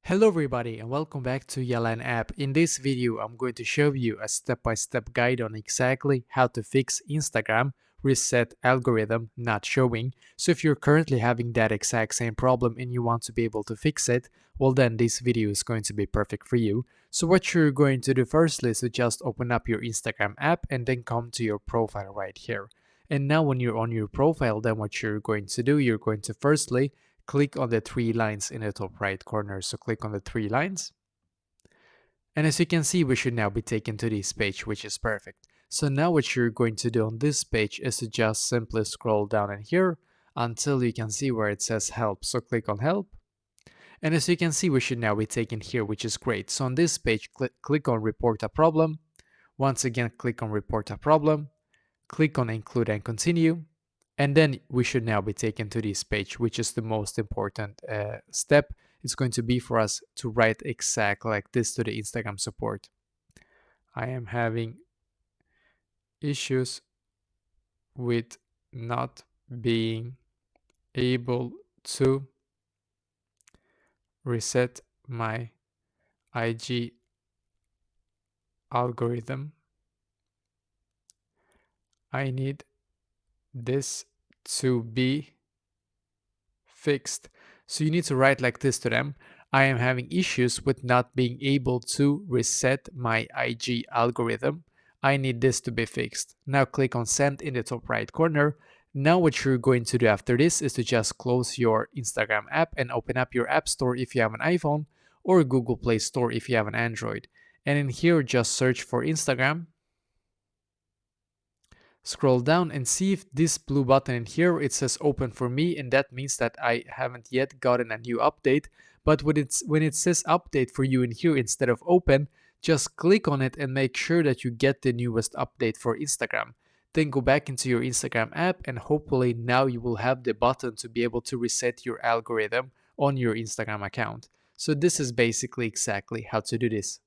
Hello everybody and welcome back to Yalan app. In this video, I'm going to show you a step-by-step guide on exactly how to fix Instagram reset algorithm not showing. So if you're currently having that exact same problem and you want to be able to fix it, well then this video is going to be perfect for you. So what you're going to do firstly is to just open up your Instagram app and then come to your profile right here. And now when you're on your profile, then what you're going to do, you're going to firstly click on the three lines in the top right corner. So click on the three lines. And as you can see, we should now be taken to this page, which is perfect. So now what you're going to do on this page is to just simply scroll down in here until you can see where it says help. So click on help. And as you can see, we should now be taken here, which is great. So on this page, click on report a problem. Once again, click on report a problem. Click on include and continue. And then we should now be taken to this page, which is the most important step. It's going to be for us to write exactly like this to the Instagram support. I am having issues with not being able to reset my IG algorithm. I need this to be fixed. So you need to write like this to them. I am having issues with not being able to reset my IG algorithm. I need this to be fixed. Now click on send in the top right corner. Now what you're going to do after this is to just close your Instagram app and open up your app store if you have an iPhone or Google Play Store if you have an Android. And in here just search for Instagram. Scroll down and see if this blue button in here, it says open for me, and that means that I haven't yet gotten a new update. But when it says update for you in here instead of open, just click on it and make sure that you get the newest update for Instagram. Then go back into your Instagram app and hopefully now you will have the button to be able to reset your algorithm on your Instagram account. So this is basically exactly how to do this.